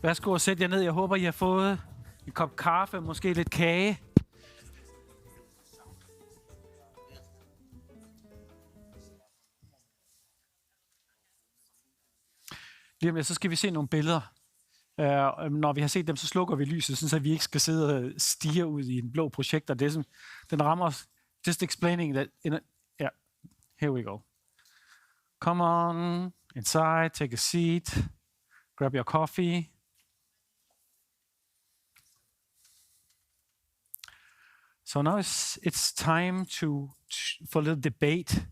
Værsgo og sæt jer ned. Jeg håber, I har fået en kop kaffe, måske lidt kage. Lige om lidt, så skal vi se nogle billeder. Når vi har set dem, så slukker vi lyset, så vi ikke skal sidde og stirre ud i en blå projektor. Det er sådan, den rammer os. Just explaining that. Yeah, here we go. Come on, inside, take a seat, grab your coffee. So now it's time for a little debate,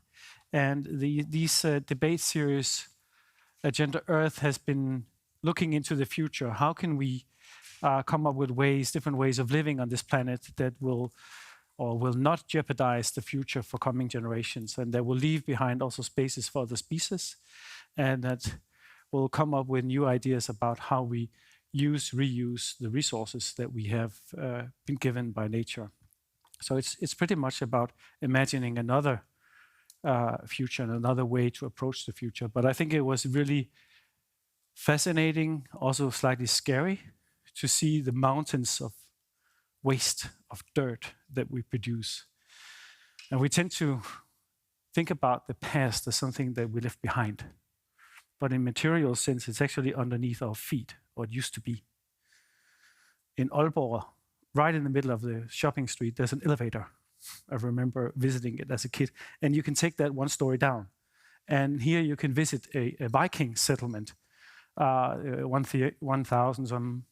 and these debate series, Agenda Earth has been looking into the future. How can we come up with different ways of living on this planet that will not jeopardize the future for coming generations, and that will leave behind also spaces for other species, and that will come up with new ideas about how we reuse the resources that we have been given by nature. So it's pretty much about imagining another future and another way to approach the future. But I think it was really fascinating, also slightly scary, to see the mountains of waste, of dirt that we produce. And we tend to think about the past as something that we left behind. But in material sense, it's actually underneath our feet, or it used to be. In Aalborg, right in the middle of the shopping street, there's an elevator. I remember visiting it as a kid. And you can take that one story down. And here you can visit a Viking settlement, 1,000 some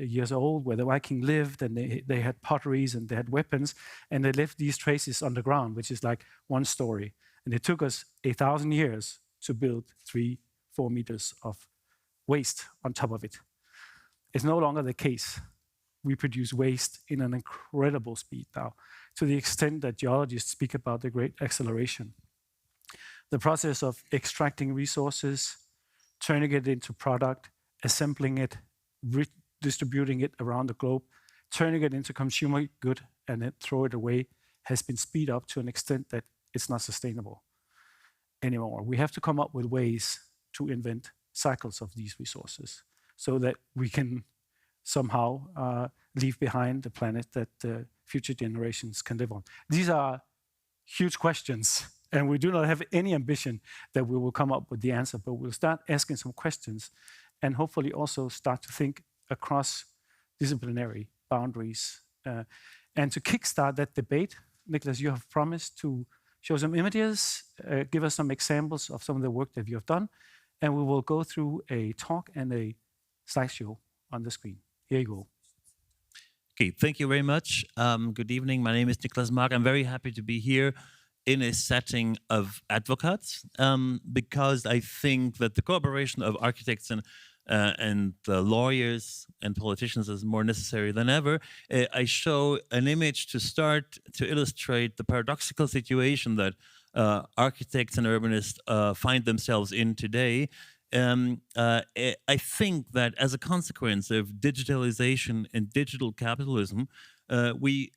years old, where the Viking lived, and they had potteries and they had weapons, and they left these traces on the ground, which is like one story. And it took us 1,000 years to build 3-4 meters of waste on top of it. It's no longer the case. We produce waste in an incredible speed now, to the extent that geologists speak about the great acceleration. The process of extracting resources, turning it into product, assembling it, redistributing it around the globe, turning it into consumer good, and then throw it away, has been speed up to an extent that it's not sustainable anymore. We have to come up with ways to invent cycles of these resources so that we can somehow leave behind the planet that future generations can live on. These are huge questions, and we do not have any ambition that we will come up with the answer, but we'll start asking some questions and hopefully also start to think across disciplinary boundaries. And to kickstart that debate, Niklas, you have promised to show some images, give us some examples of some of the work that you have done, and we will go through a talk and a slideshow on the screen. Here you go. Okay, thank you very much. Good evening. My name is Niklas Mark. I'm very happy to be here in a setting of advocates because I think that the cooperation of architects and lawyers and politicians is more necessary than ever. I show an image to start to illustrate the paradoxical situation that architects and urbanists find themselves in today. I think that as a consequence of digitalization and digital capitalism, we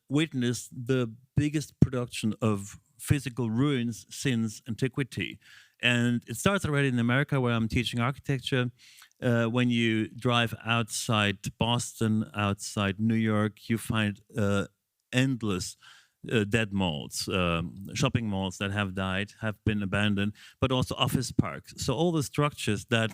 witness the biggest production of physical ruins since antiquity. And it starts already in America, where I'm teaching architecture. When you drive outside Boston, outside New York, you find endless dead malls, shopping malls that have died, have been abandoned, but also office parks. So all the structures that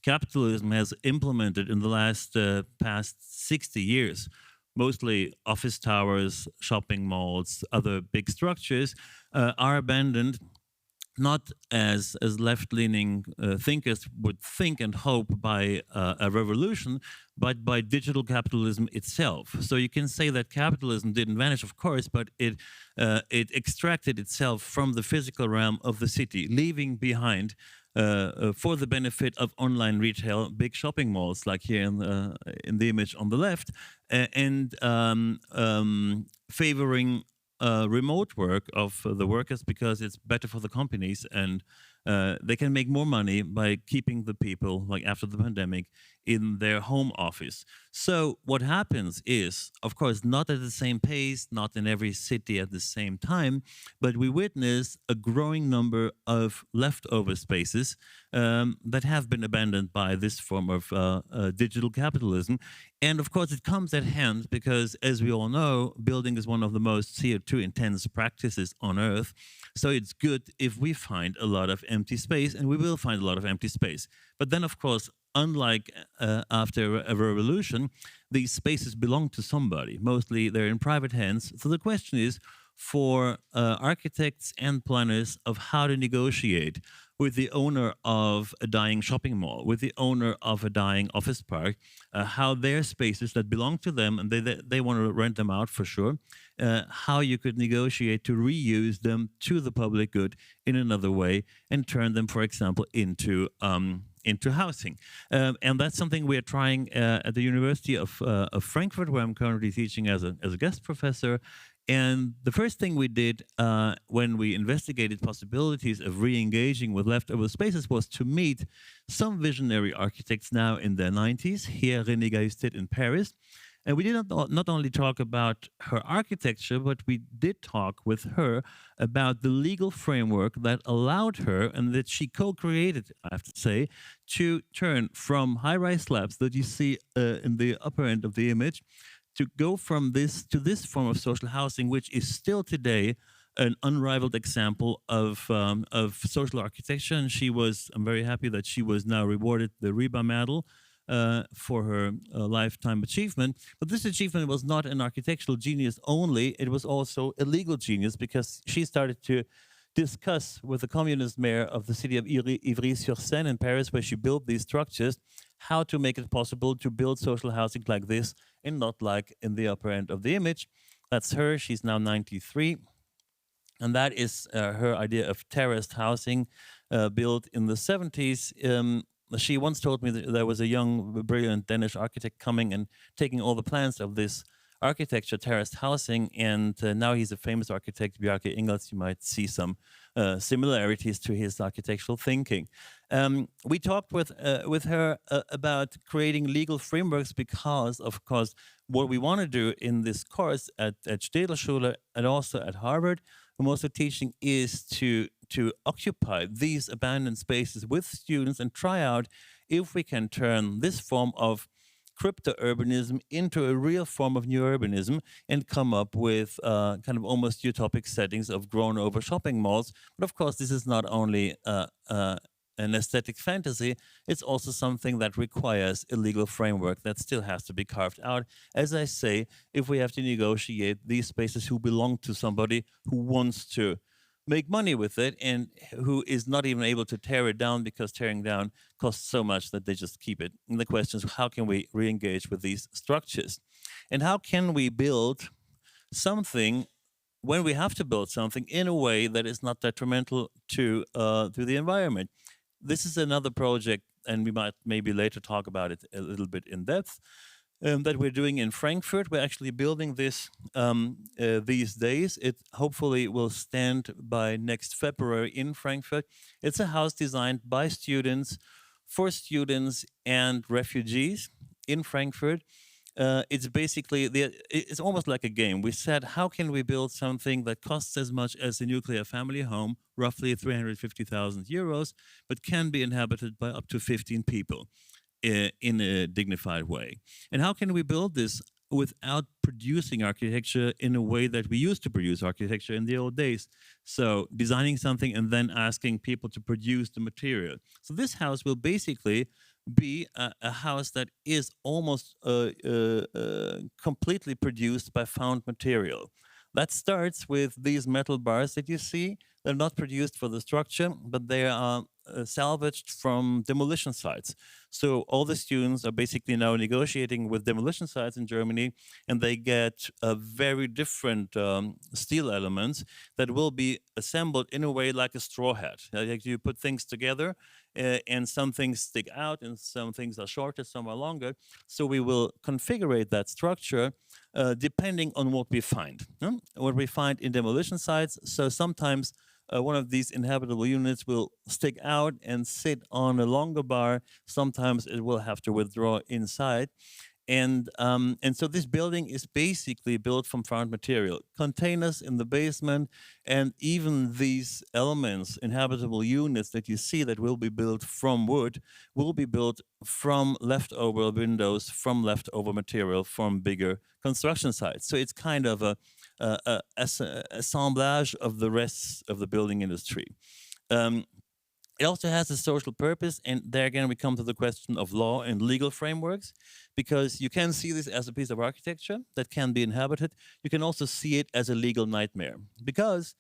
capitalism has implemented in the past 60 years, mostly office towers, shopping malls, other big structures, are abandoned, not as left-leaning thinkers would think and hope by a revolution, but by digital capitalism itself. So you can say that capitalism didn't vanish, of course, but it extracted itself from the physical realm of the city, leaving behind, for the benefit of online retail, big shopping malls, like here in the image on the left, and favoring remote work of the workers because it's better for the companies, and they can make more money by keeping the people, like after the pandemic, in their home office. So what happens is, of course, not at the same pace, not in every city at the same time, but we witness a growing number of leftover spaces that have been abandoned by this form of digital capitalism. And of course, it comes at hand because, as we all know, building is one of the most CO2 intense practices on Earth. So it's good if we find a lot of empty space, and we will find a lot of empty space. But then, of course, unlike after a revolution, these spaces belong to somebody. Mostly they're in private hands. So the question is for architects and planners of how to negotiate with the owner of a dying shopping mall, with the owner of a dying office park, how their spaces that belong to them, and they want to rent them out for sure, how you could negotiate to reuse them to the public good in another way and turn them, for example, into housing. And that's something we are trying at the University of Frankfurt, where I'm currently teaching as a guest professor. And the first thing we did when we investigated possibilities of re-engaging with leftover spaces was to meet some visionary architects now in their 90s, here René Gaillet in Paris. And we did not only talk about her architecture, but we did talk with her about the legal framework that allowed her, and that she co-created, I have to say, to turn from high-rise slabs that you see in the upper end of the image, to go from this to this form of social housing, which is still today an unrivaled example of social architecture. And I'm very happy that she was now rewarded the RIBA medal for her lifetime achievement. But this achievement was not an architectural genius only, it was also a legal genius, because she started to discuss with the communist mayor of the city of Ivry-sur-Seine in Paris, where she built these structures, how to make it possible to build social housing like this and not like in the upper end of the image. That's her. She's now 93. And that is her idea of terraced housing built in the 70s. She once told me that there was a young, brilliant Danish architect coming and taking all the plans of this architecture, terraced housing, and now he's a famous architect, Bjarke Ingels. You might see some similarities to his architectural thinking. We talked with her about creating legal frameworks because, of course, what we want to do in this course at Städelschule and also at Harvard, I'm also teaching, is to occupy these abandoned spaces with students and try out if we can turn this form of crypto-urbanism into a real form of new urbanism and come up with kind of almost utopic settings of grown-over shopping malls. But of course, this is not only an aesthetic fantasy, it's also something that requires a legal framework that still has to be carved out. As I say, if we have to negotiate these spaces who belong to somebody who wants to make money with it and who is not even able to tear it down because tearing down costs so much that they just keep it. And the question is, how can we re-engage with these structures? And how can we build something when we have to build something in a way that is not detrimental to the environment? This is another project, and we might maybe later talk about it a little bit in depth, that we're doing in Frankfurt. We're actually building this these days. It hopefully will stand by next February in Frankfurt. It's a house designed by students, for students and refugees in Frankfurt. It's basically, it's almost like a game. We said, how can we build something that costs as much as a nuclear family home, roughly 350,000 euros, but can be inhabited by up to 15 people in a dignified way? And how can we build this without producing architecture in a way that we used to produce architecture in the old days? So designing something and then asking people to produce the material. So this house will basically be a house that is almost completely produced by found material. That starts with these metal bars that you see. They're not produced for the structure, but they are salvaged from demolition sites. So all the students are basically now negotiating with demolition sites in Germany, and they get very different steel elements that will be assembled in a way like a straw hat. Like you put things together, and some things stick out, and some things are shorter, some are longer. So we will configure that structure depending on what we find. What we find in demolition sites. So sometimes one of these inhabitable units will stick out and sit on a longer bar. Sometimes it will have to withdraw inside. And so this building is basically built from found material, containers in the basement, and even these elements, inhabitable units that you see that will be built from wood, will be built from leftover windows, from leftover material from bigger construction sites. So it's kind of a assemblage of the rest of the building industry. It also has a social purpose, and there again we come to the question of law and legal frameworks, because you can see this as a piece of architecture that can be inhabited. You can also see it as a legal nightmare, because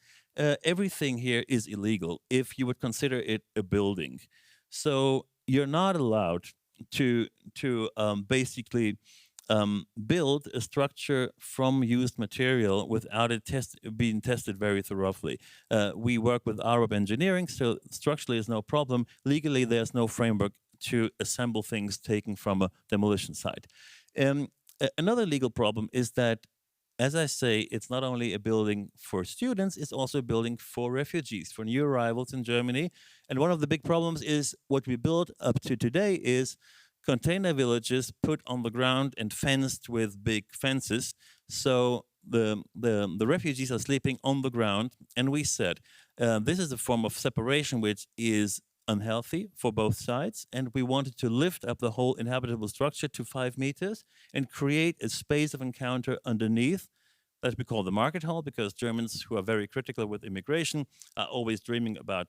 everything here is illegal if you would consider it a building. So you're not allowed to basically build a structure from used material without it being tested very thoroughly. We work with Arup Engineering, so structurally is no problem. Legally, there's no framework to assemble things taken from a demolition site. Another legal problem is that, as I say, it's not only a building for students, it's also a building for refugees, for new arrivals in Germany. And one of the big problems is what we built up to today is container villages put on the ground and fenced with big fences. So the refugees are sleeping on the ground. And we said, this is a form of separation which is unhealthy for both sides. And we wanted to lift up the whole inhabitable structure to 5 meters and create a space of encounter underneath that we call the market hall, because Germans who are very critical with immigration are always dreaming about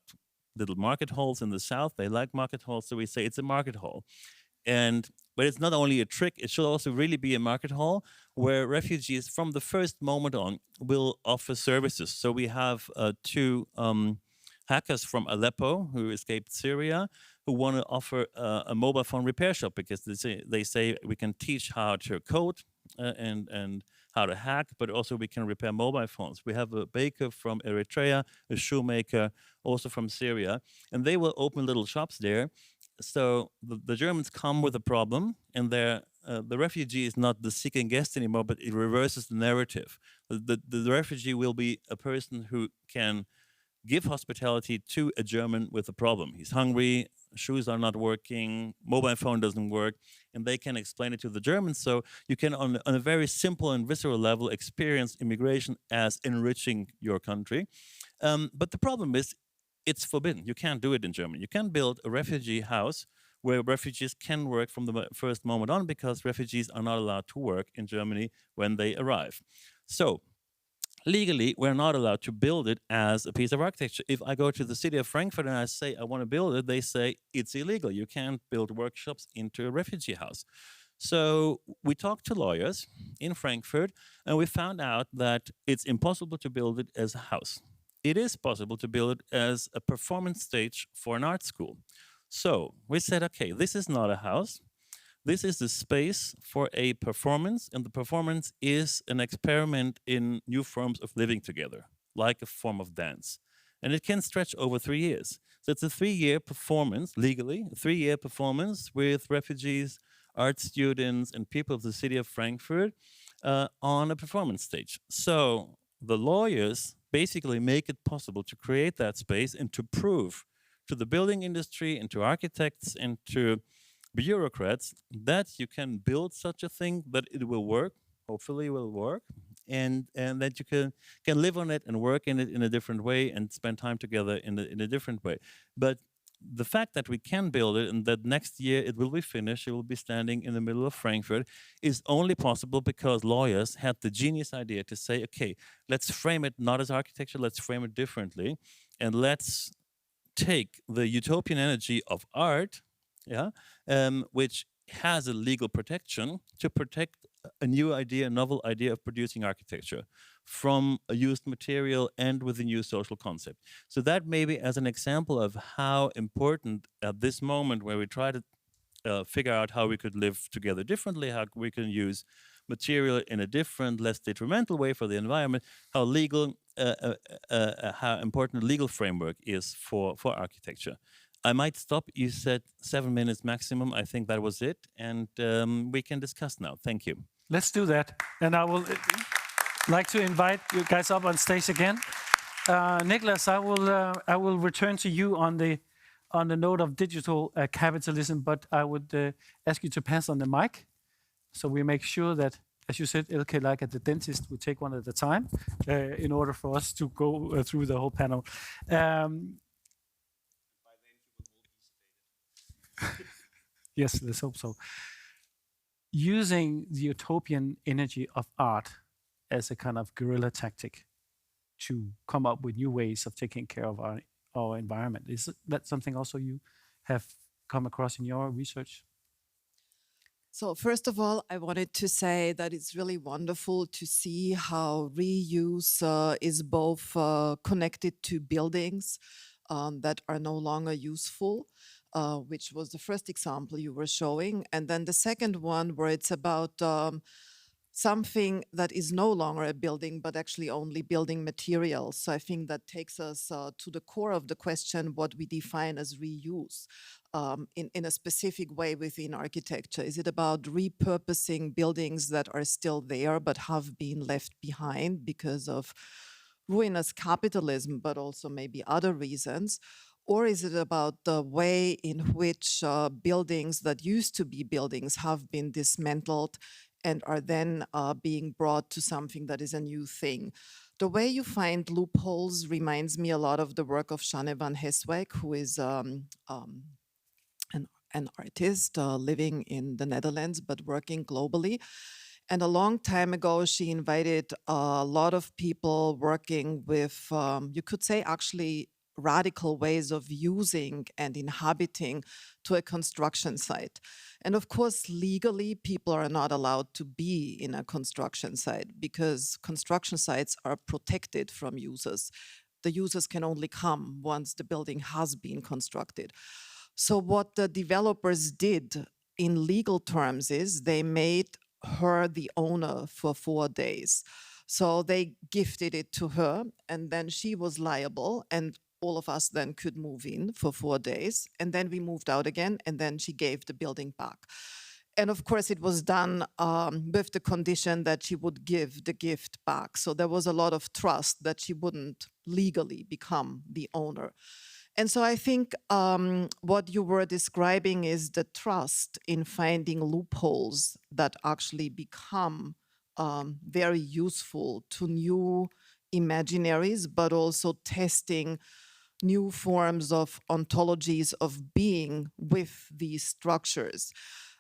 little market halls in the south. They like market halls, so we say it's a market hall. But it's not only a trick, it should also really be a market hall where refugees from the first moment on will offer services. So we have 2 hackers from Aleppo who escaped Syria who want to offer a mobile phone repair shop, because they say we can teach how to code and how to hack, but also we can repair mobile phones. We have a baker from Eritrea, a shoemaker also from Syria, and they will open little shops there. So the Germans come with a problem, and the refugee is not the seeking guest anymore, but it reverses the narrative. The refugee will be a person who can give hospitality to a German with a problem. He's hungry, shoes are not working, mobile phone doesn't work, and they can explain it to the Germans. So you can, on a very simple and visceral level, experience immigration as enriching your country. But the problem is, it's forbidden. You can't do it in Germany. You can't build a refugee house where refugees can work from the first moment on, because refugees are not allowed to work in Germany when they arrive. So legally, we're not allowed to build it as a piece of architecture. If I go to the city of Frankfurt and I say I want to build it, they say it's illegal. You can't build workshops into a refugee house. So we talked to lawyers in Frankfurt, and we found out that it's impossible to build it as a house. It is possible to build it as a performance stage for an art school. So we said, okay, this is not a house. This is the space for a performance, and the performance is an experiment in new forms of living together, like a form of dance. And it can stretch over 3 years. So it's a 3-year performance, legally, a 3-year performance with refugees, art students, and people of the city of Frankfurt on a performance stage. So the lawyers basically make it possible to create that space and to prove to the building industry and to architects and to bureaucrats that you can build such a thing, that it will work, hopefully it will work, and that you can live on it and work in it in a different way and spend time together in a different way. But the fact that we can build it and that next year it will be finished, it will be standing in the middle of Frankfurt, is only possible because lawyers had the genius idea to say, okay, let's frame it not as architecture, let's frame it differently, and let's take the utopian energy of art, which has a legal protection, to protect a new idea, a novel idea of producing architecture from a used material and with a new social concept. So that maybe as an example of how important at this moment where we try to figure out how we could live together differently, how we can use material in a different, less detrimental way for the environment, how important a legal framework is for architecture. I might stop. You said 7 minutes maximum. I think that was it. And we can discuss now. Thank you. Let's do that. And I will like to invite you guys up on stage again. Nicholas, I will return to you on the note of digital capitalism, but I would ask you to pass on the mic, so we make sure that, as you said, Ilke, like at the dentist, we take one at a time in order for us to go through the whole panel. Yes, let's hope so. Using the utopian energy of art as a kind of guerrilla tactic to come up with new ways of taking care of our environment. Is that something also you have come across in your research? So first of all, I wanted to say that it's really wonderful to see how reuse is both connected to buildings that are no longer useful, which was the first example you were showing. And then the second one where it's about something that is no longer a building, but actually only building materials. So I think that takes us to the core of the question, what we define as reuse in a specific way within architecture. Is it about repurposing buildings that are still there, but have been left behind because of ruinous capitalism, but also maybe other reasons? Or is it about the way in which buildings that used to be buildings have been dismantled and are then being brought to something that is a new thing? The way you find loopholes reminds me a lot of the work of Jeanne van Heeswijk, who is an artist living in the Netherlands, but working globally. And a long time ago, she invited a lot of people working with, you could say, actually radical ways of using and inhabiting to a construction site. And of course, legally, people are not allowed to be in a construction site because construction sites are protected from users. The users can only come once the building has been constructed. So what the developers did in legal terms is they made her the owner for 4 days. So they gifted it to her, and then she was liable, and all of us then could move in for 4 days, and then we moved out again, and then she gave the building back. And of course, it was done with the condition that she would give the gift back. So there was a lot of trust that she wouldn't legally become the owner. And so I think what you were describing is the trust in finding loopholes that actually become very useful to new imaginaries, but also testing new forms of ontologies of being with these structures.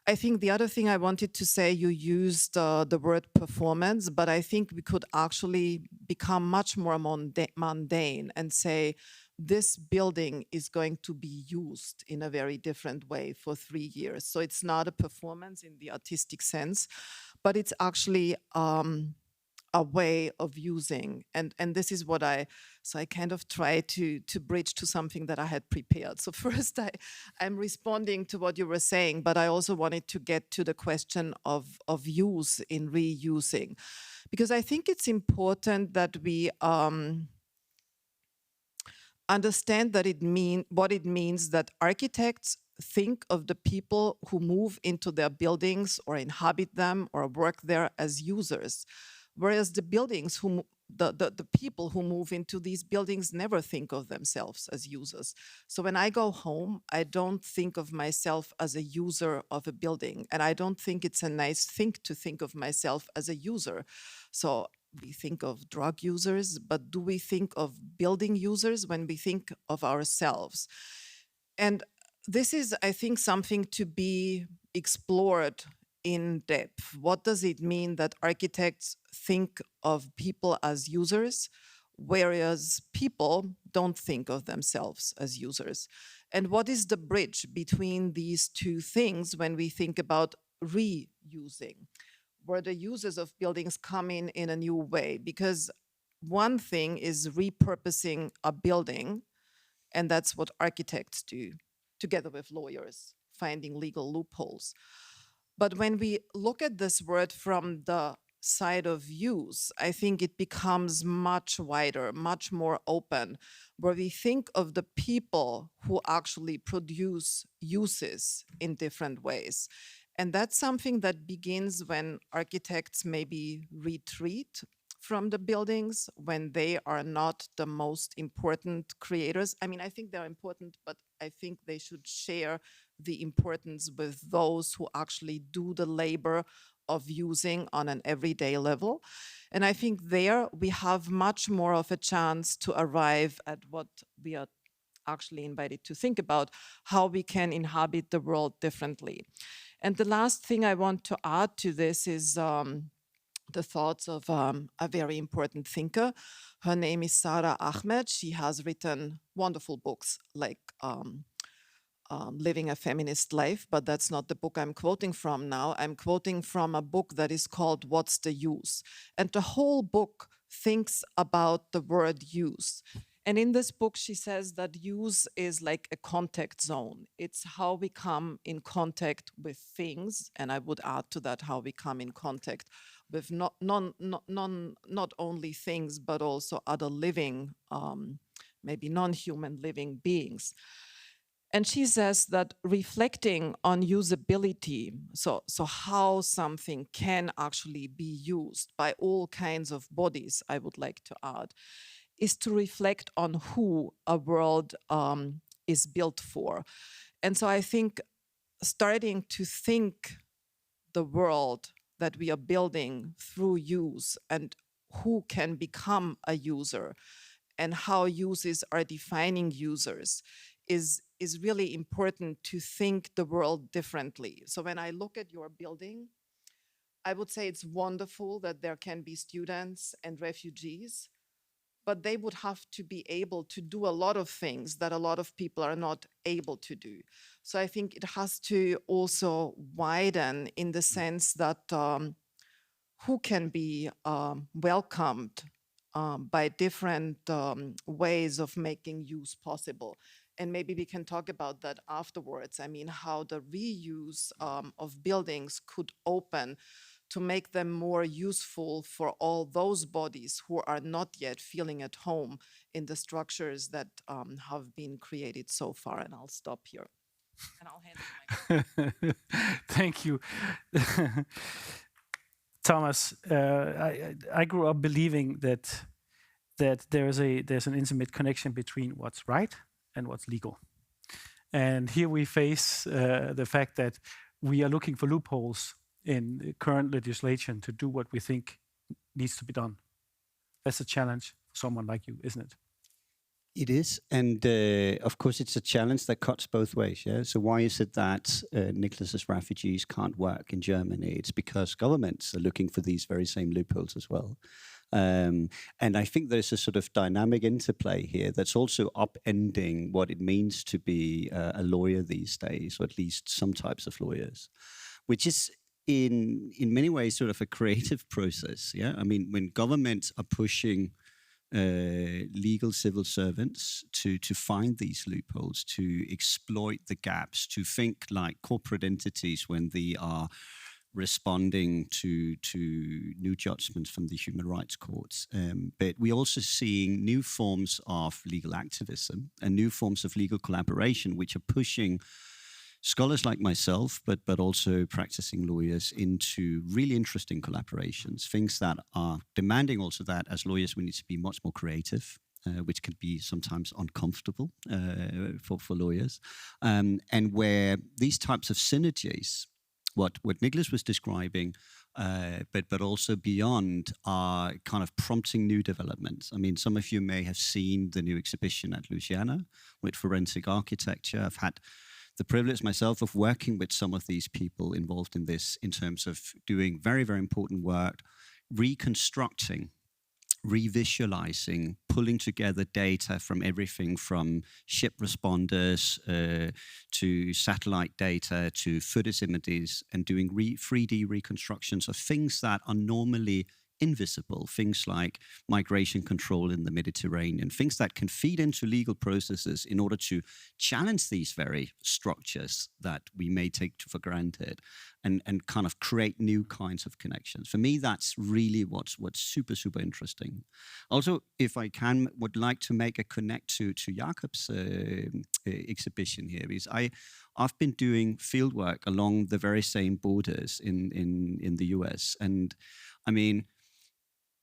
I think the other thing I wanted to say, you used the word performance, but I think we could actually become much more mundane and say, this building is going to be used in a very different way for 3 years. So it's not a performance in the artistic sense, but it's actually a way of using. And this is what I kind of try to bridge to something that I had prepared. So first I'm responding to what you were saying, but I also wanted to get to the question of use in reusing, because I think it's important that we understand that what it means that architects think of the people who move into their buildings or inhabit them or work there as users, whereas the buildings the people who move into these buildings never think of themselves as users. So when I go home, I don't think of myself as a user of a building, and I don't think it's a nice thing to think of myself as a user. So we think of drug users, but do we think of building users when we think of ourselves? And this is, I think, something to be explored in depth. What does it mean that architects think of people as users, whereas people don't think of themselves as users? And what is the bridge between these two things when we think about reusing, where the users of buildings come in a new way? Because one thing is repurposing a building, and that's what architects do, together with lawyers, finding legal loopholes. But when we look at this word from the side of use, I think it becomes much wider, much more open, where we think of the people who actually produce uses in different ways. And that's something that begins when architects maybe retreat from the buildings when they are not the most important creators. I mean, I think they're important, but I think they should share the importance with those who actually do the labor of using on an everyday level. And I think there we have much more of a chance to arrive at what we are actually invited to think about, how we can inhabit the world differently. And the last thing I want to add to this is the thoughts of a very important thinker. Her name is Sara Ahmed. She has written wonderful books like Living a Feminist Life, but that's not the book I'm quoting from now. I'm quoting from a book that is called What's the Use? And the whole book thinks about the word use. And in this book, she says that use is like a contact zone. It's how we come in contact with things. And I would add to that how we come in contact with not only things, but also other living, maybe non-human living beings. And she says that reflecting on usability, so how something can actually be used by all kinds of bodies, I would like to add, is to reflect on who a world is built for. And so I think starting to think the world that we are building through use and who can become a user and how users are defining users is really important to think the world differently. So when I look at your building, I would say it's wonderful that there can be students and refugees, but they would have to be able to do a lot of things that a lot of people are not able to do. So I think it has to also widen in the sense that who can be welcomed by different ways of making use possible. And maybe we can talk about that afterwards. I mean, how the reuse of buildings could open to make them more useful for all those bodies who are not yet feeling at home in the structures that have been created so far. And I'll stop here. And I'll hand it to my Thank you. Thomas, I grew up believing that there's an intimate connection between what's right and what's legal. And here we face the fact that we are looking for loopholes in the current legislation to do what we think needs to be done. That's a challenge for someone like you, isn't it? It is, and of course, it's a challenge that cuts both ways. Yeah. So why is it that Nicholas's refugees can't work in Germany? It's because governments are looking for these very same loopholes as well. And I think there's a sort of dynamic interplay here that's also upending what it means to be a lawyer these days, or at least some types of lawyers, which is in many ways sort of a creative process. Yeah. I mean, when governments are pushing legal civil servants to find these loopholes, to exploit the gaps, to think like corporate entities when they are responding to new judgments from the human rights courts. But we're also seeing new forms of legal activism and new forms of legal collaboration, which are pushing scholars like myself, but also practicing lawyers into really interesting collaborations, things that are demanding also that as lawyers we need to be much more creative, which can be sometimes uncomfortable for lawyers, and where these types of synergies, what Nicholas was describing, but also beyond, are kind of prompting new developments. I mean, some of you may have seen the new exhibition at Louisiana with forensic architecture. I've had the privilege myself of working with some of these people involved in this in terms of doing very, very important work, reconstructing, revisualizing, pulling together data from everything from ship responders to satellite data to footage images, and doing 3D reconstructions of things that are normally invisible, things like migration control in the Mediterranean, things that can feed into legal processes in order to challenge these very structures that we may take for granted, and kind of create new kinds of connections. For me, that's really what's super, super interesting. Also, if I can, would like to make a connect to Jakob's exhibition here, because I've been doing fieldwork along the very same borders in the US. And I mean,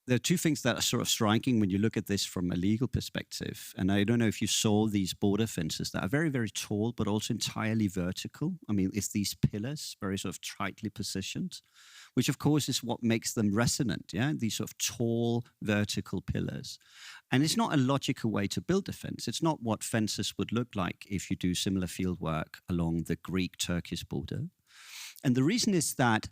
there are two things that are sort of striking when you look at this from a legal perspective. And I don't know if you saw these border fences that are very, very tall, but also entirely vertical. I mean, it's these pillars, very sort of tightly positioned, which of course is what makes them resonant, yeah? These sort of tall, vertical pillars. And it's not a logical way to build a fence. It's not what fences would look like if you do similar field work along the Greek-Turkish border. And the reason is that,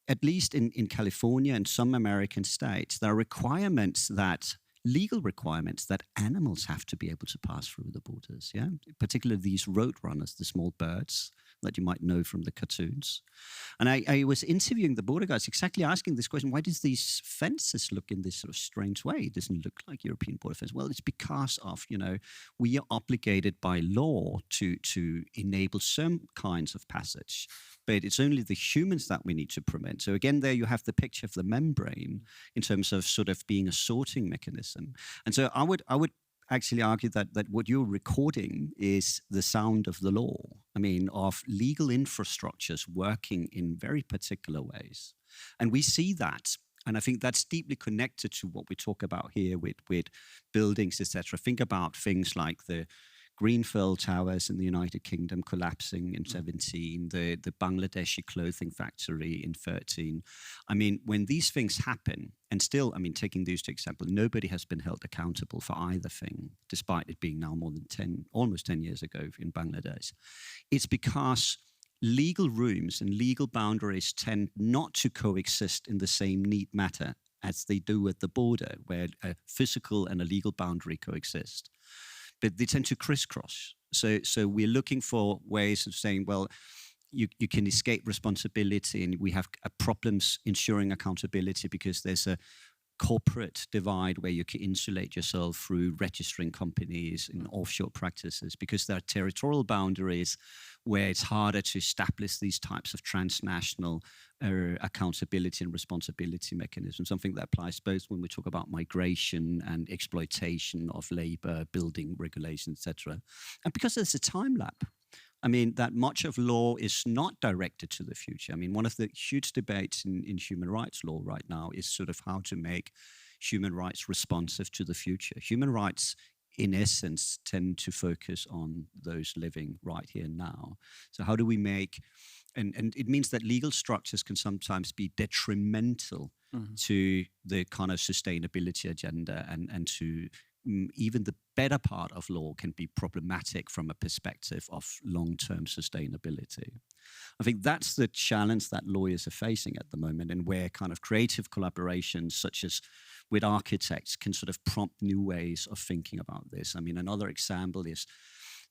at least in California and some American states, there are legal requirements that animals have to be able to pass through the borders, yeah? Particularly these road runners, the small birds that you might know from the cartoons. And I was interviewing the border guards exactly asking this question, why does these fences look in this sort of strange way? It doesn't look like European border fence. Well, it's because of, we are obligated by law to enable some kinds of passage, but it's only the humans that we need to prevent. So again, there you have the picture of the membrane in terms of sort of being a sorting mechanism. And so I would actually argue that what you're recording is the sound of the law. I mean, of legal infrastructures working in very particular ways. And we see that. And I think that's deeply connected to what we talk about here with buildings, etc. Think about things like the Grenfell Towers in the United Kingdom collapsing in 17, the Bangladeshi clothing factory in 13. I mean, when these things happen, and still, I mean, taking these two examples, nobody has been held accountable for either thing, despite it being now almost 10 years ago in Bangladesh. It's because legal rooms and legal boundaries tend not to coexist in the same neat matter as they do at the border, where a physical and a legal boundary coexist. But they tend to crisscross. So we're looking for ways of saying, well, you can escape responsibility, and we have problems ensuring accountability because there's a corporate divide where you can insulate yourself through registering companies in offshore practices, because there are territorial boundaries where it's harder to establish these types of transnational accountability and responsibility mechanisms, something that applies both when we talk about migration and exploitation of labor, building regulations, etc. And because there's a time lap, I mean, that much of law is not directed to the future. I mean, one of the huge debates in human rights law right now is sort of how to make human rights responsive to the future. Human rights, in essence, tend to focus on those living right here and now. So how do we make, and it means that legal structures can sometimes be detrimental to the kind of sustainability agenda, and to even the better part of law can be problematic from a perspective of long-term sustainability. I think that's the challenge that lawyers are facing at the moment, and where kind of creative collaborations such as with architects can sort of prompt new ways of thinking about this. I mean, another example is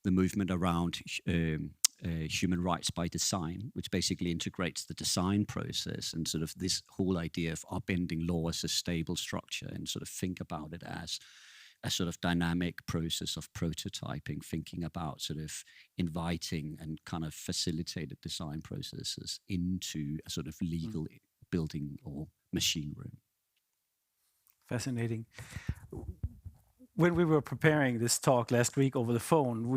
the movement around human rights by design, which basically integrates the design process and sort of this whole idea of upending law as a stable structure, and sort of think about it as a sort of dynamic process of prototyping, thinking about sort of inviting and kind of facilitated design processes into a sort of legal building or machine room. Fascinating. When we were preparing this talk last week over the phone,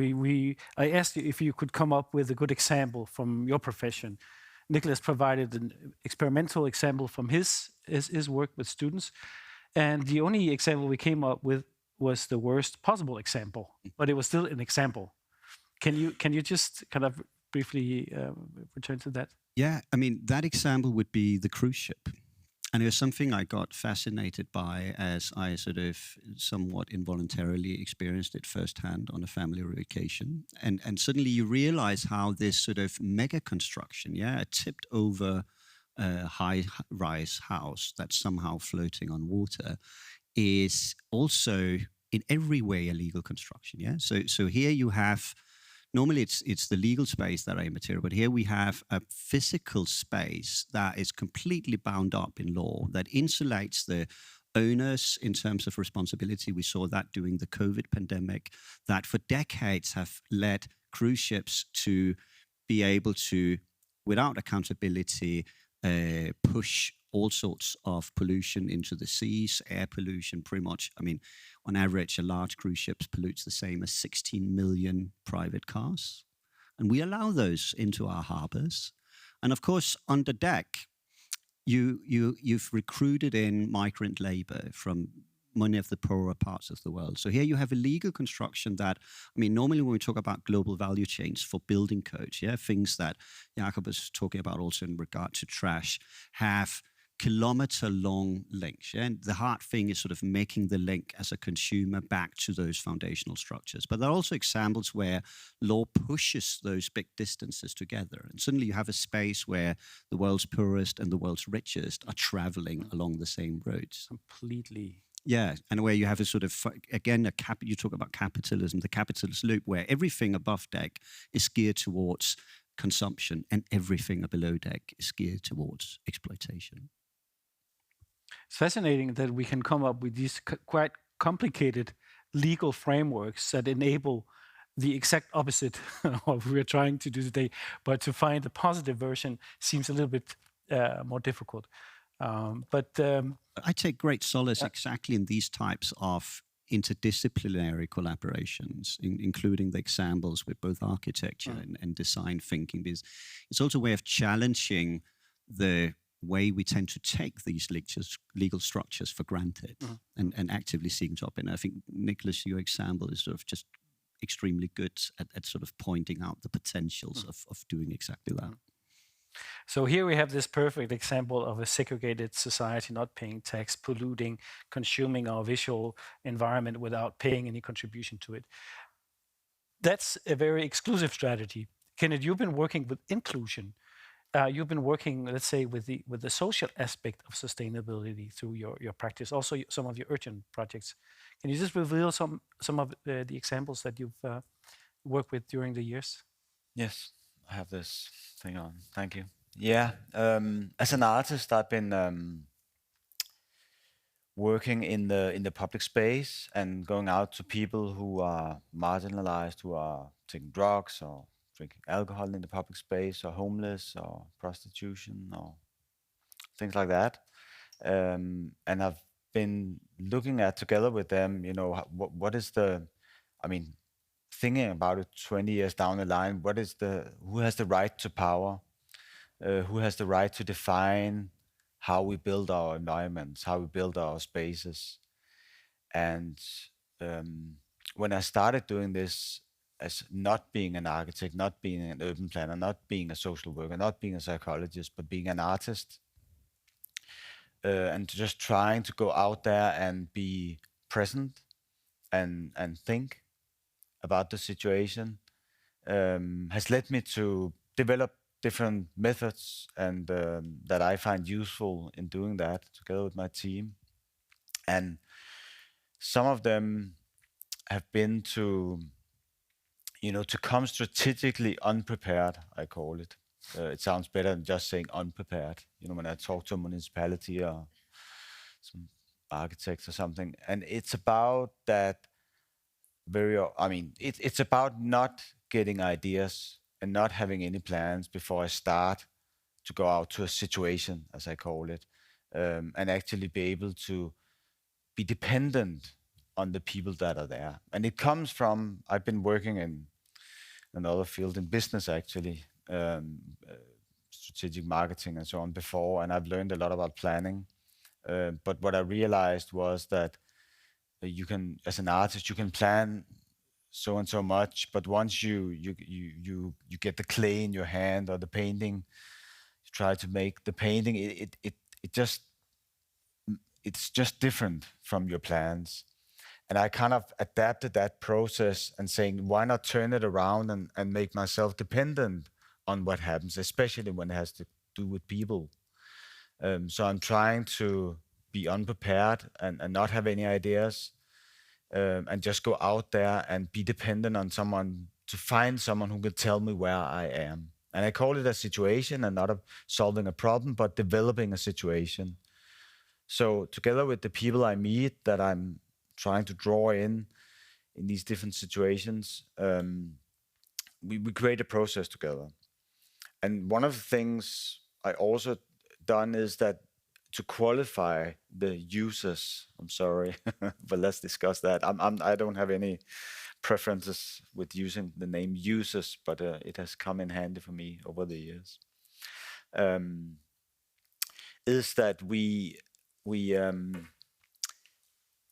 I asked you if you could come up with a good example from your profession. Nicholas provided an experimental example from his work with students, and the only example we came up with was the worst possible example, but it was still an example. Can you just kind of briefly return to that? Yeah, I mean, that example would be the cruise ship. And it was something I got fascinated by as I sort of somewhat involuntarily experienced it firsthand on a family vacation. And suddenly you realize how this sort of mega construction, a tipped over high-rise house that's somehow floating on water, is also in every way a legal construction. So here you have, normally it's the legal space that are immaterial, but here we have a physical space that is completely bound up in law, that insulates the owners in terms of responsibility. We saw that during the COVID pandemic, that for decades have led cruise ships to be able to, without accountability, push all sorts of pollution into the seas, air pollution, pretty much. I mean, on average, a large cruise ship pollutes the same as 16 million private cars. And we allow those into our harbors. And of course, on the deck, you've recruited in migrant labor from many of the poorer parts of the world. So here you have a legal construction that, I mean, normally when we talk about global value chains for building codes, yeah, things that Jakob was talking about also in regard to trash, have kilometer-long links. Yeah? And the hard thing is sort of making the link as a consumer back to those foundational structures. But there are also examples where law pushes those big distances together. And suddenly you have a space where the world's poorest and the world's richest are traveling along the same roads. Completely. Yeah, and where you have a sort of, again, you talk about capitalism, the capitalist loop, where everything above deck is geared towards consumption and everything below deck is geared towards exploitation. It's fascinating that we can come up with these quite complicated legal frameworks that enable the exact opposite of what we're trying to do today. But to find the positive version seems a little bit more difficult. I take great solace exactly in these types of interdisciplinary collaborations, including the examples with both architecture and design thinking, because it's also a way of challenging the way we tend to take these legal structures for granted and actively seeking to open. I think, Nicholas, your example is sort of just extremely good at sort of pointing out the potentials of doing exactly that. So here we have this perfect example of a segregated society, not paying tax, polluting, consuming our visual environment without paying any contribution to it. That's a very exclusive strategy. Kenneth, you've been working with inclusion. You've been working, let's say, with the social aspect of sustainability through your practice, also some of your urgent projects. Can you just reveal some of the examples that you've worked with during the years? Yes, I have this thing on. Thank you. Yeah, as an artist, I've been working in the public space and going out to people who are marginalized, who are taking drugs or drinking alcohol in the public space, or homeless, or prostitution, or things like that. And I've been looking at together with them, you know, what is the, I mean, thinking about it 20 years down the line, who has the right to power? Who has the right to define how we build our environments, how we build our spaces? And when I started doing this as not being an architect, not being an urban planner, not being a social worker, not being a psychologist, but being an artist, and just trying to go out there and be present and think about the situation, has led me to develop different methods and that I find useful in doing that together with my team. And some of them have been to, you know, to come strategically unprepared, I call it. It sounds better than just saying unprepared. You know, when I talk to a municipality or some architects or something, and it's about that it's about not getting ideas and not having any plans before I start to go out to a situation, as I call it, and actually be able to be dependent on the people that are there. And it comes from, I've been working in another field in business, actually, strategic marketing and so on before, and I've learned a lot about planning. But what I realized was that you can, as an artist, you can plan so and so much, but once you get the clay in your hand or the painting, you try to make the painting, it's just different from your plans. And I kind of adapted that process and saying, why not turn it around and make myself dependent on what happens, especially when it has to do with people. So I'm trying to be unprepared and not have any ideas, and just go out there and be dependent on someone, to find someone who can tell me where I am. And I call it a situation, and not solving a problem, but developing a situation. So together with the people I meet that I'm trying to draw in these different situations, we create a process together. And one of the things I also done is that to qualify the users, I'm sorry, but let's discuss that. I don't have any preferences with using the name users, but it has come in handy for me over the years. is that we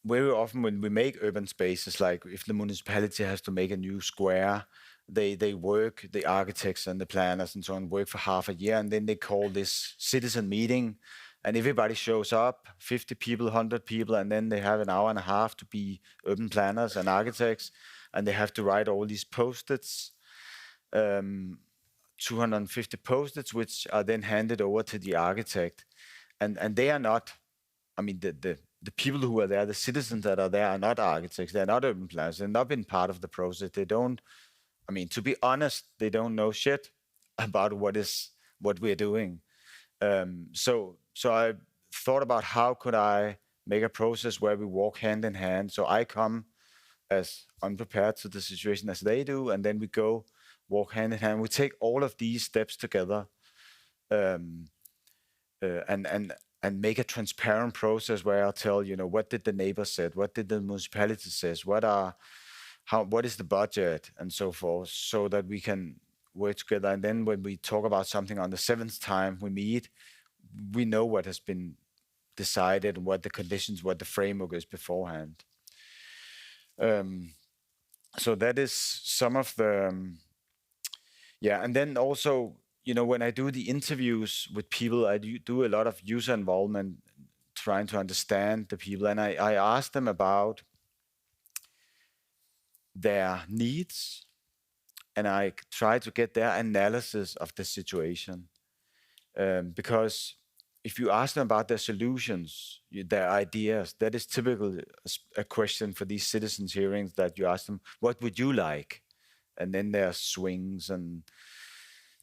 very often when we make urban spaces, like if the municipality has to make a new square, they work, the architects and the planners and so on work for half a year, and then they call this citizen meeting, and everybody shows up, 50 people, 100 people, and then they have an hour and a half to be urban planners and architects, and they have to write all these post-its, 250 post-its, which are then handed over to the architect. And they are not, I mean, the people who are there, the citizens that are there are not architects, they're not urban planners, they've not been part of the process. They don't, I mean, to be honest, they don't know shit about what we're doing. So I thought about how could I make a process where we walk hand in hand. So I come as unprepared to the situation as they do, and then we go walk hand in hand. We take all of these steps together, and make a transparent process where I'll tell, what did the neighbor said, what did the municipality says, what is the budget, and so forth, so that we can work together. And then when we talk about something on the 7th time we meet, we know what has been decided, what the conditions, what the framework is beforehand. So that is some of the, and then also, when I do the interviews with people, I do a lot of user involvement, trying to understand the people, and I ask them about their needs, and I try to get their analysis of the situation. Because if you ask them about their solutions, their ideas, that is typically a question for these citizens hearings, that you ask them, what would you like? And then there are swings and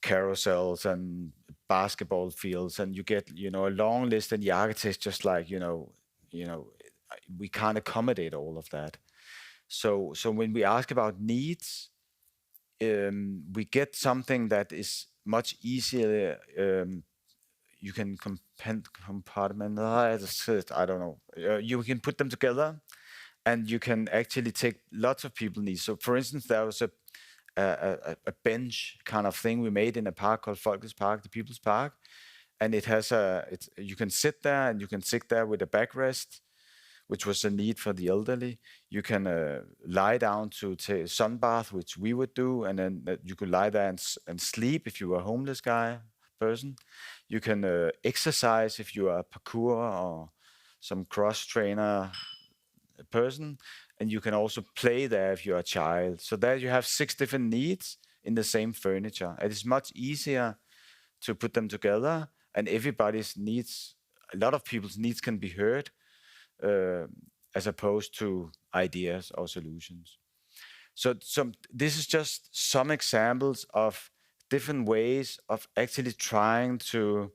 carousels and basketball fields, and you get, a long list, and the architects just like, we can't accommodate all of that. So when we ask about needs, we get something that is much easier. You can compartmentalize, I don't know. You can put them together, and you can actually take lots of people's needs. So for instance, there was a bench kind of thing we made in a park called Folkets Park, the People's Park, and it has you can sit there, and you can sit there with a backrest, which was a need for the elderly. You can lie down to sunbath, which we would do, and then you could lie there and sleep if you were a homeless person. You can exercise if you are a parkour or some cross trainer person, and you can also play there if you're a child. So there you have 6 different needs in the same furniture. It is much easier to put them together, and everybody's needs, a lot of people's needs can be heard, as opposed to ideas or solutions. So this is just some examples of different ways of actually trying to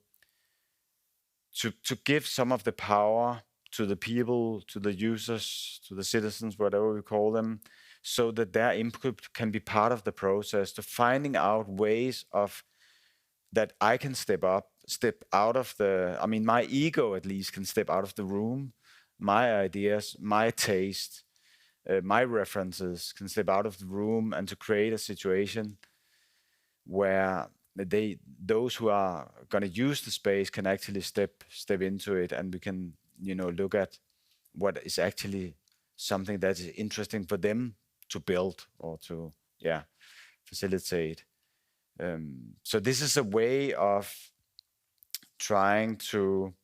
give some of the power to the people, to the users, to the citizens, whatever we call them, so that their input can be part of the process, to finding out ways of that I can step out of my ego at least can step out of the room, my ideas, my taste, my references can step out of the room, and to create a situation where those who are going to use the space can actually step into it, and we can look at what is actually something that is interesting for them to build or to facilitate. So this is a way of trying to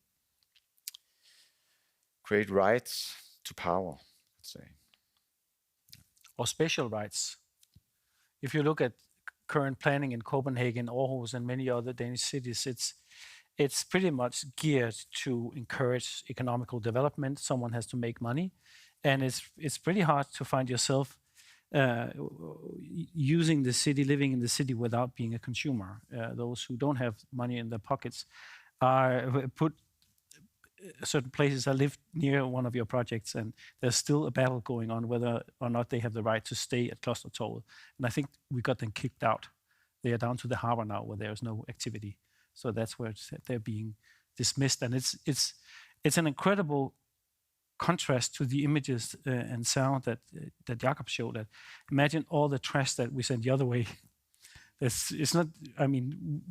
create rights to power, let's say. Or special rights. If you look at current planning in Copenhagen, Aarhus, and many other Danish cities, it's pretty much geared to encourage economical development. Someone has to make money, and it's pretty hard to find yourself using the city, living in the city without being a consumer. Those who don't have money in their pockets are put certain places. I live near one of your projects, and there's still a battle going on whether or not they have the right to stay at Klostertorvet. And I think we got them kicked out. They are down to the harbor now, where there's no activity. So that's where they're being dismissed. And it's an incredible contrast to the images and sound that Jakob showed. That imagine all the trash that we send the other way. It's not. I mean,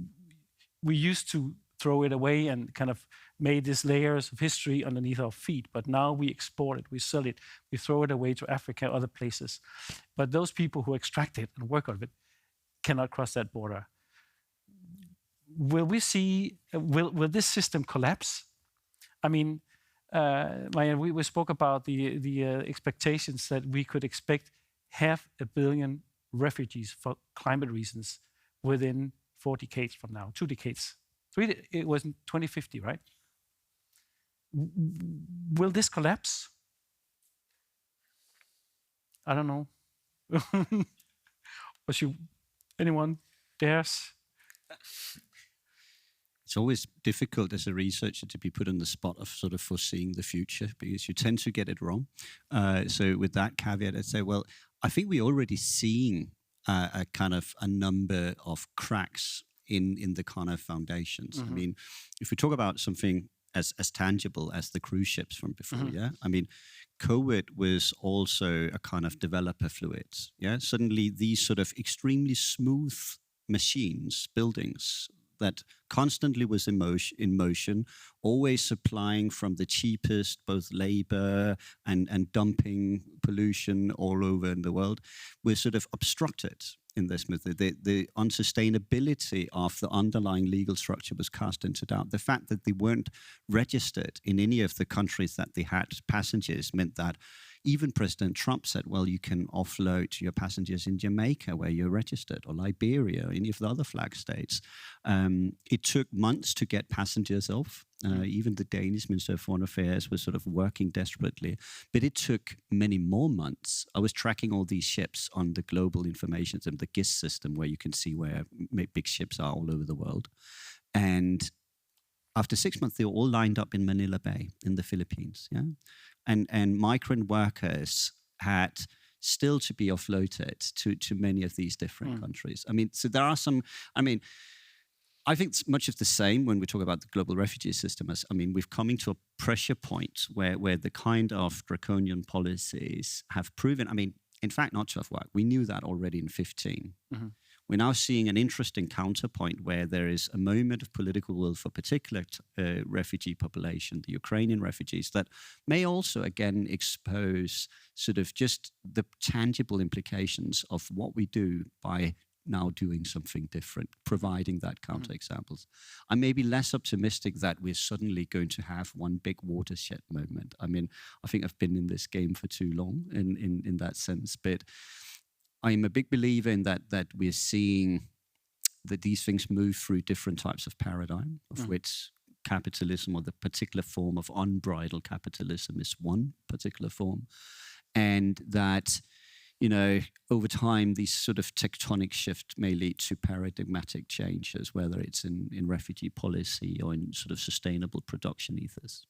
we used to throw it away and kind of made these layers of history underneath our feet. But now we export it, we sell it, we throw it away to Africa, other places. But those people who extract it and work on it cannot cross that border. Will we see? Will this system collapse? I mean, Marianne, we spoke about the expectations that we could expect 500 million refugees for climate reasons within 4 decades from now, 2 decades. It was in 2050, right? Will this collapse? I don't know. Anyone dares? It's always difficult as a researcher to be put on the spot of sort of foreseeing the future because you tend to get it wrong. So with that caveat, I'd say, well, I think we're already seeing a kind of a number of cracks in the kind of foundations. I mean, if we talk about something as tangible as the cruise ships from before, yeah? I mean, COVID was also a kind of developer fluid, yeah? Suddenly these sort of extremely smooth machines, buildings, that constantly was in motion, always supplying from the cheapest, both labor and dumping pollution all over in the world, were sort of obstructed in this method. The unsustainability of the underlying legal structure was cast into doubt. The fact that they weren't registered in any of the countries that they had passengers meant that even President Trump said, well, you can offload your passengers in Jamaica where you're registered, or Liberia, or any of the other flag states. It took months to get passengers off. Even the Danish Minister of Foreign Affairs was sort of working desperately. But it took many more months. I was tracking all these ships on the global information system, the GIS system, where you can see where big ships are all over the world. And after 6 months, they were all lined up in Manila Bay in the Philippines. Yeah, and migrant workers had still to be offloaded to many of these different countries. I mean, so there are some. I mean, I think it's much of the same when we talk about the global refugee system. As I mean, we've coming to a pressure point where the kind of draconian policies have proven. I mean, in fact, not to have worked. We knew that already in 2015. We're now seeing an interesting counterpoint where there is a moment of political will for particular refugee population, the Ukrainian refugees, that may also again expose sort of just the tangible implications of what we do by now doing something different, providing that counterexamples. I may be less optimistic that we're suddenly going to have one big watershed moment. I mean, I think I've been in this game for too long in that sense, but I'm a big believer in that we're seeing that these things move through different types of paradigm, of which capitalism or the particular form of unbridled capitalism is one particular form. And that, you know, over time, these sort of tectonic shift may lead to paradigmatic changes, whether it's in refugee policy or in sort of sustainable production ethos.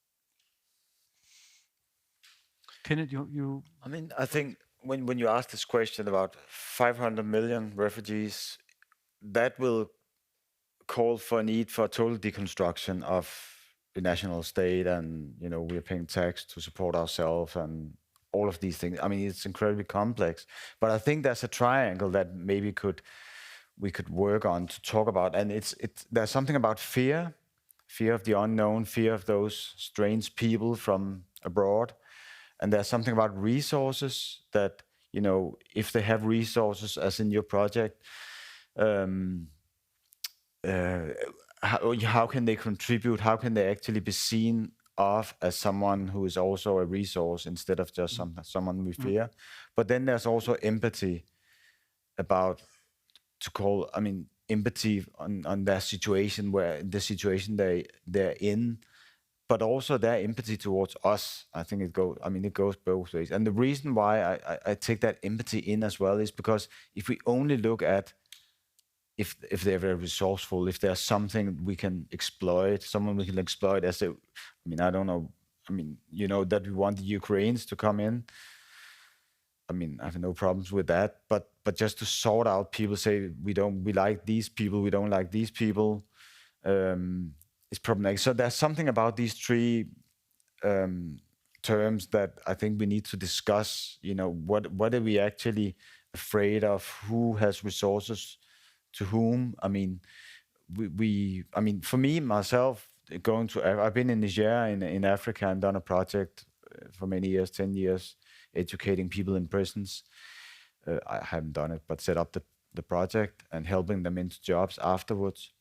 Kenneth, you I mean, I think when you ask this question about 500 million refugees, that will call for a need for total deconstruction of the national state, and you know, we're paying tax to support ourselves and all of these things. I mean, it's incredibly complex, but I think there's a triangle that maybe we could work on to talk about, and there's something about fear of the unknown, fear of those strange people from abroad. And there's something about resources that, you know, if they have resources, as in your project, how can they contribute? How can they actually be seen of as someone who is also a resource instead of just someone we fear? But then there's also empathy about empathy on their situation, where the situation they're in. But also their empathy towards us. I think it goes both ways. And the reason why I take that empathy in as well is because if we only look at if they're very resourceful, if there's something we can exploit, someone we can exploit as a, I don't know, you know, that we want the Ukrainians to come in. I mean, I have no problems with that. But just to sort out people, say we like these people, we don't like these people. It's problematic. So there's something about these three terms that I think we need to discuss. You know, what are we actually afraid of? Who has resources to whom? I mean, I mean, for me myself, going to I've been in Niger in Africa and done a project for many years, 10 years, educating people in prisons. I haven't done it, but set up the project and helping them into jobs afterwards.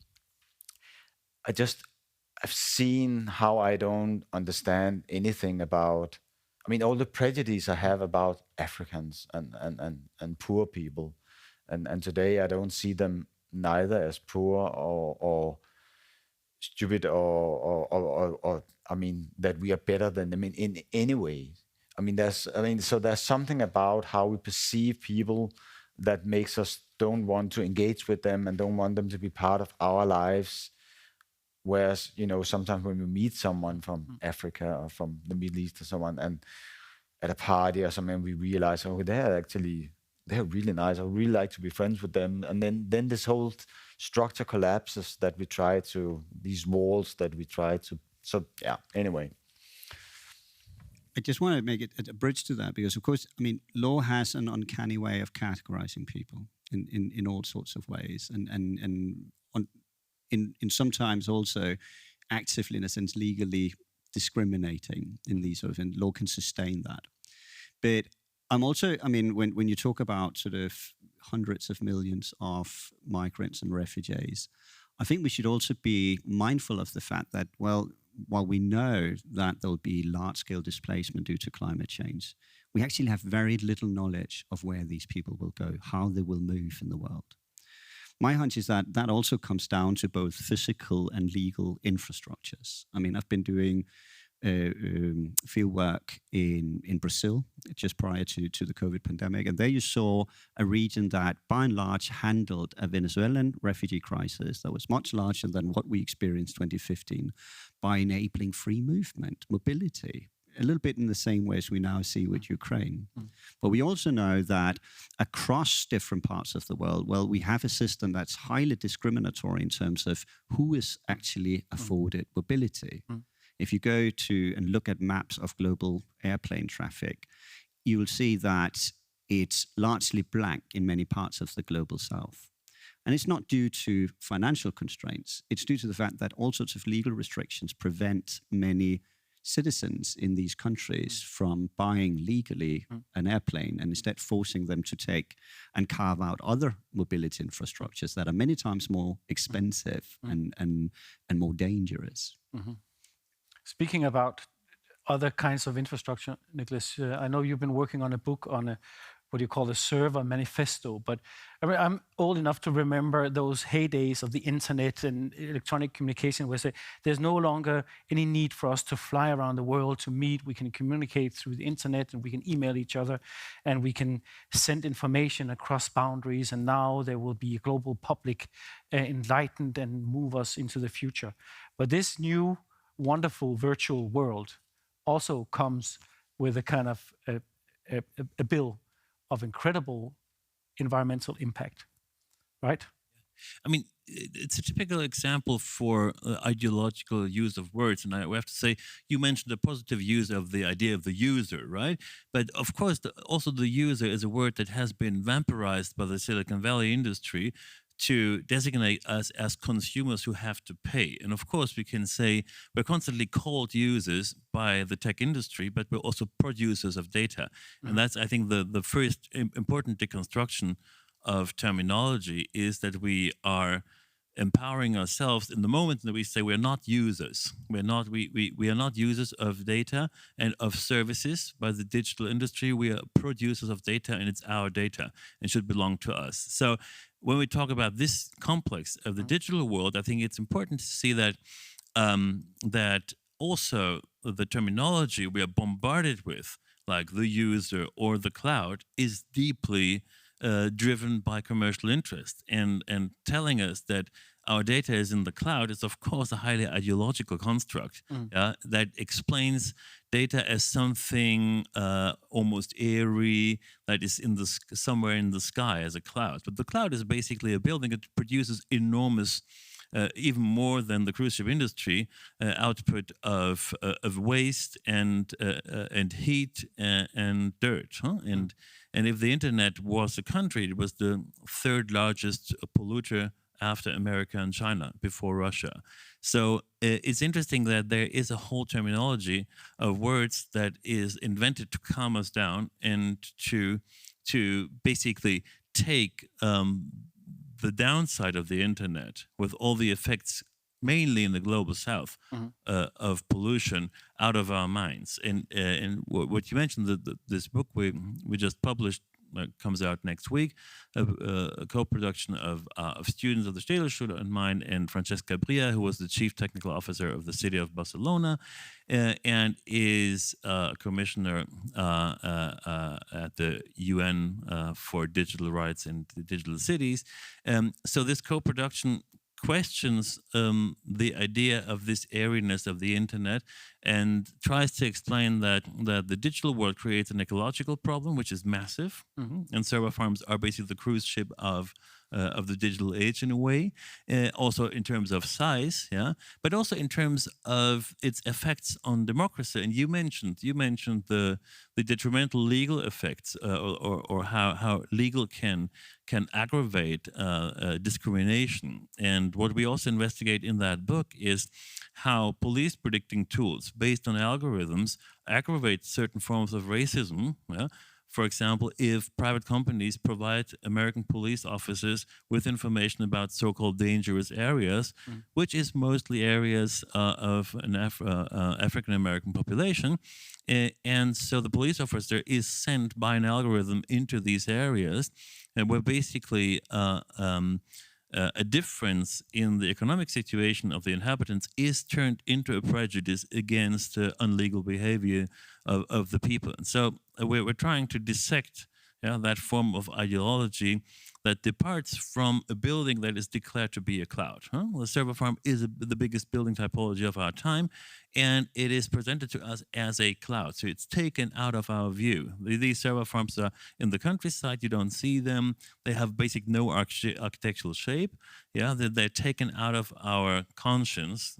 I've seen how I don't understand anything about, I mean, all the prejudice I have about Africans and poor people. And today I don't see them neither as poor or stupid or I mean, that we are better than them in any way. So there's something about how we perceive people that makes us don't want to engage with them and don't want them to be part of our lives. Whereas, sometimes when we meet someone from Africa or from the Middle East or someone, and at a party or something, we realize, oh, they're really nice. I would really like to be friends with them. And then this whole structure collapses these walls that we try to. So, yeah, anyway. I just want to make it a bridge to that because, of course, I mean, law has an uncanny way of categorizing people in all sorts of ways, and in sometimes also actively, in a sense, legally discriminating in these sort of, and law can sustain that. But I'm also, I mean, when you talk about sort of hundreds of millions of migrants and refugees, I think we should also be mindful of the fact that, well, while we know that there'll be large-scale displacement due to climate change, we actually have very little knowledge of where these people will go, how they will move in the world. My hunch is that that also comes down to both physical and legal infrastructures. I mean, I've been doing field work in Brazil just prior to the COVID pandemic. And there you saw a region that by and large handled a Venezuelan refugee crisis that was much larger than what we experienced 2015 by enabling free movement, mobility, a little bit in the same way as we now see with Ukraine. But we also know that across different parts of the world, well, we have a system that's highly discriminatory in terms of who is actually afforded mobility. If you go to and look at maps of global airplane traffic, you will see that it's largely blank in many parts of the global south. And it's not due to financial constraints. It's due to the fact that all sorts of legal restrictions prevent many citizens in these countries from buying legally an airplane and instead forcing them to take and carve out other mobility infrastructures that are many times more expensive and more dangerous. Speaking about other kinds of infrastructure, Nicholas, I know you've been working on a book on what you call the server manifesto, but I mean, I'm old enough to remember those heydays of the internet and electronic communication where there's no longer any need for us to fly around the world to meet. We can communicate through the internet and we can email each other and we can send information across boundaries. And now there will be a global public enlightened and move us into the future. But this new wonderful virtual world also comes with a kind of a bill of incredible environmental impact, right? I mean, it's a typical example for ideological use of words. And I have to say, you mentioned the positive use of the idea of the user, right? But of course, also the user is a word that has been vampirized by the Silicon Valley industry to designate us as consumers who have to pay. And of course, we can say we're constantly called users by the tech industry, but we're also producers of data. And that's, I think, the first important deconstruction of terminology is that we are empowering ourselves in the moment that we say we're not users. We are not users of data and of services by the digital industry. We are producers of data, and it's our data and should belong to us. So when we talk about this complex of the digital world, I think it's important to see that that also the terminology we are bombarded with, like the user or the cloud, is deeply driven by commercial interest, and telling us that our data is in the cloud is, of course, a highly ideological construct that explains data as something almost airy that is somewhere in the sky as a cloud. But the cloud is basically a building that produces enormous, even more than the cruise ship industry, output of waste and heat and dirt. And if the internet was a country, it was the third largest polluter after America and China, before Russia. So it's interesting that there is a whole terminology of words that is invented to calm us down and to basically take the downside of the internet with all the effects, mainly in the global south, of pollution out of our minds. And what you mentioned, this book we just published comes out next week, a co-production of students of the Städelschule and mine, and Francesca Bria, who was the chief technical officer of the city of Barcelona, and is a commissioner at the UN for digital rights and digital cities. So this co-production questions the idea of this airiness of the internet and tries to explain that the digital world creates an ecological problem, which is massive, and server farms are basically the cruise ship of the digital age in a way, also in terms of size, but also in terms of its effects on democracy. And you mentioned the detrimental legal effects, or how legal can aggravate discrimination. And what we also investigate in that book is how police predicting tools based on algorithms aggravate certain forms of racism. For example, if private companies provide American police officers with information about so-called dangerous areas, which is mostly areas of an African-American population, and so the police officer is sent by an algorithm into these areas, and where basically a difference in the economic situation of the inhabitants is turned into a prejudice against unlegal behavior of the people. And so we're trying to dissect that form of ideology that departs from a building that is declared to be a cloud. Well, the server farm is the biggest building typology of our time, and it is presented to us as a cloud. So it's taken out of our view. These server farms are in the countryside. You don't see them. They have basic no architectural shape. They're taken out of our conscience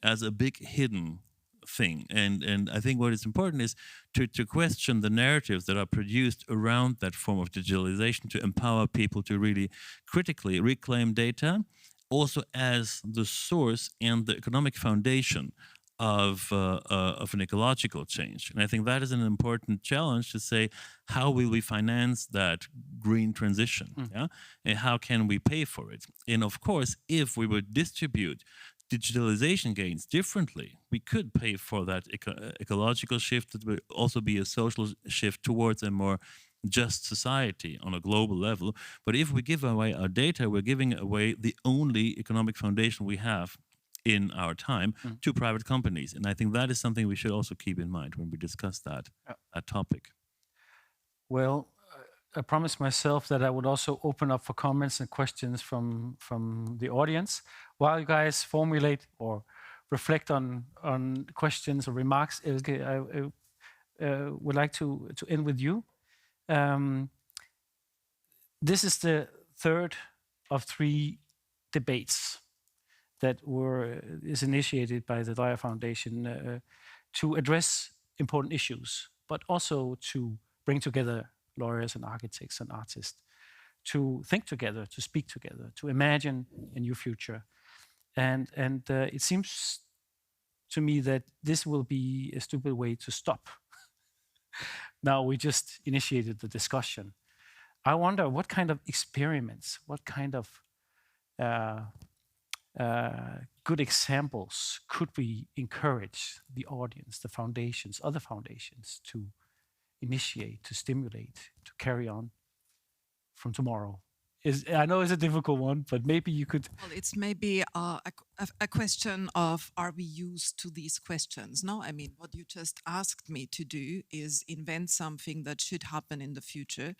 as a big hidden thing. And I think what is important is to question the narratives that are produced around that form of digitalization, to empower people to really critically reclaim data, also as the source and the economic foundation of an ecological change. And I think that is an important challenge, to say, how will we finance that green transition? And how can we pay for it? And of course, if we would distribute digitalization gains differently, we could pay for that ecological shift. It would also be a social shift towards a more just society on a global level. But if we give away our data, we're giving away the only economic foundation we have in our time to private companies. And I think that is something we should also keep in mind when we discuss that topic. Well, I promised myself that I would also open up for comments and questions from the audience. While you guys formulate or reflect on questions or remarks, Elke, I would like to end with you. This is the third of 3 debates that is initiated by the Dreyer Foundation to address important issues, but also to bring together lawyers and architects and artists to think together, to speak together, to imagine a new future. And it seems to me that this will be a stupid way to stop. Now we just initiated the discussion. I wonder what kind of experiments, what kind of good examples could we encourage the audience, the foundations, other foundations to initiate, to stimulate, to carry on from tomorrow? I know it's a difficult one, but maybe you could. Well, it's maybe a question of, are we used to these questions? No, I mean, what you just asked me to do is invent something that should happen in the future,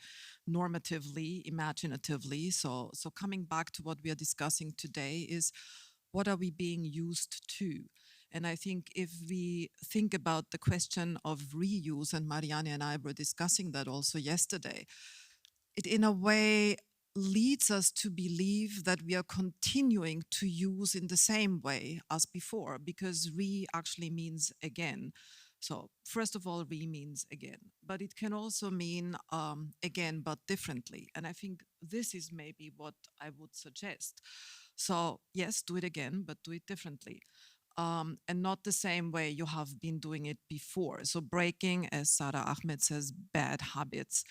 normatively, imaginatively. So coming back to what we are discussing today is, what are we being used to? And I think if we think about the question of reuse, and Marianne and I were discussing that also yesterday, it in a way leads us to believe that we are continuing to use in the same way as before, because re actually means again. So first of all, re means again, but it can also mean again, but differently. And I think this is maybe what I would suggest. So yes, do it again, but do it differently. And not the same way you have been doing it before. So breaking, as Sara Ahmed says, bad habits.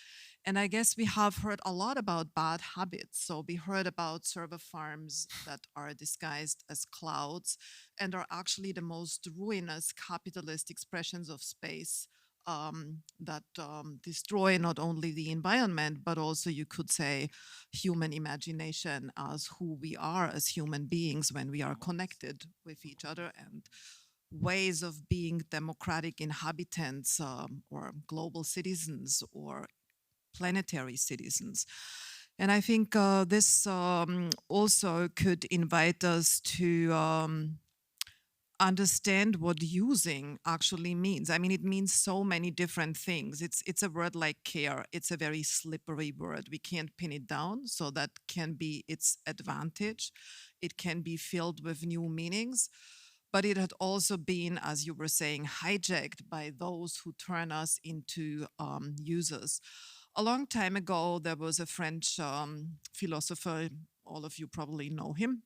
And I guess we have heard a lot about bad habits. So we heard about server farms that are disguised as clouds and are actually the most ruinous capitalist expressions of space that destroy not only the environment, but also, you could say, human imagination as who we are as human beings when we are connected with each other, and ways of being democratic inhabitants or global citizens or planetary citizens. And I think this also could invite us to understand what using actually means. I mean, it means so many different things. It's a word like care. It's a very slippery word. We can't pin it down. So that can be its advantage. It can be filled with new meanings. But it had also been, as you were saying, hijacked by those who turn us into users. A long time ago, there was a French philosopher, all of you probably know him.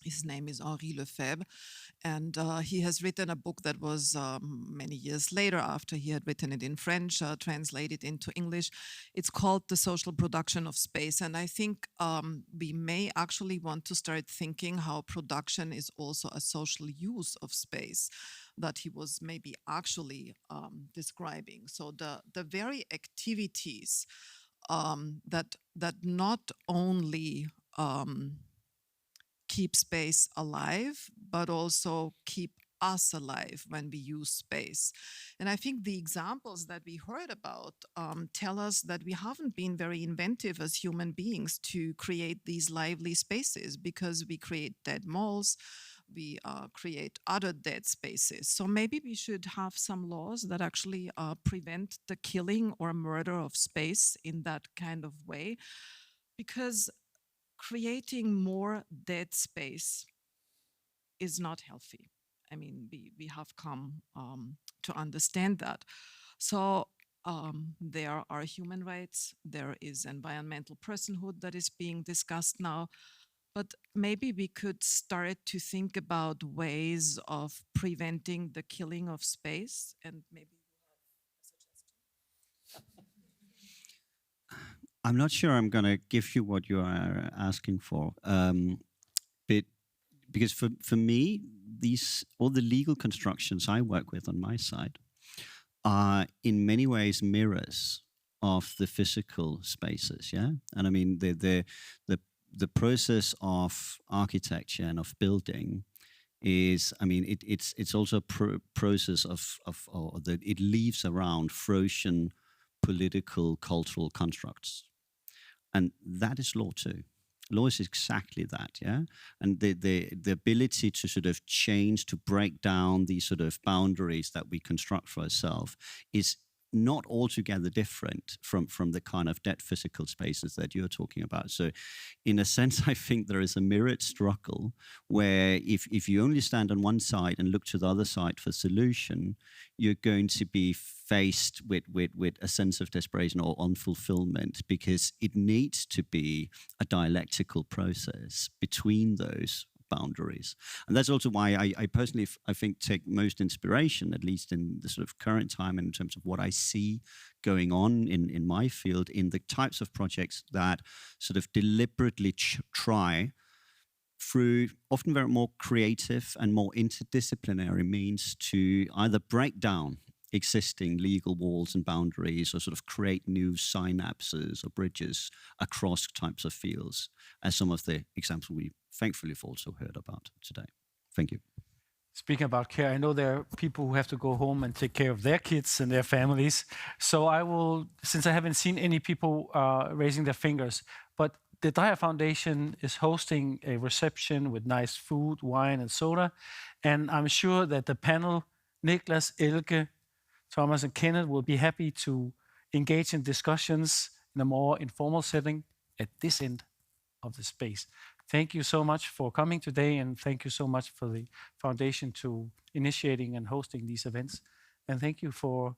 His name is Henri Lefebvre, and he has written a book that was many years later, after he had written it in French, translated into English. It's called The Social Production of Space, and I think we may actually want to start thinking how production is also a social use of space that he was maybe actually describing. So the very activities that not only keep space alive, but also keep us alive when we use space. And I think the examples that we heard about tell us that we haven't been very inventive as human beings to create these lively spaces, because we create dead malls, we create other dead spaces. So maybe we should have some laws that actually prevent the killing or murder of space in that kind of way, because creating more dead space is not healthy. I mean, we have come to understand that. So there are human rights, there is environmental personhood that is being discussed now, but maybe we could start to think about ways of preventing the killing of space, and maybe you have a suggestion. I'm not sure I'm going to give you what you are asking for, but because for me, all the legal constructions I work with on my side are in many ways mirrors of the physical spaces. Yeah, and I mean the process of architecture and of building is, I mean, it's also a process of that it leaves around frozen political cultural constructs. And that is law too. Law is exactly that, yeah? And the ability to sort of change, to break down these sort of boundaries that we construct for ourselves is not altogether different from the kind of dead physical spaces that you're talking about. So in a sense, I think there is a mirrored struggle where if you only stand on one side and look to the other side for solution, you're going to be faced with a sense of desperation or unfulfillment, because it needs to be a dialectical process between those boundaries. And that's also why I personally, I think, take most inspiration, at least in the sort of current time, in terms of what I see going on in my field, in the types of projects that sort of deliberately try through often very more creative and more interdisciplinary means to either break down existing legal walls and boundaries, or sort of create new synapses or bridges across types of fields, as some of the examples we thankfully have also heard about today. Thank you. Speaking about care, I know there are people who have to go home and take care of their kids and their families. So I will, since I haven't seen any people raising their fingers, but the Dreyer Foundation is hosting a reception with nice food, wine, and soda. And I'm sure that the panel, Niklas, Elke, Thomas, and Kenneth, will be happy to engage in discussions in a more informal setting at this end of the space. Thank you so much for coming today, and thank you so much for the foundation to initiating and hosting these events. and thank you for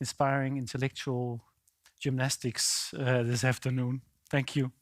inspiring intellectual gymnastics this afternoon. Thank you.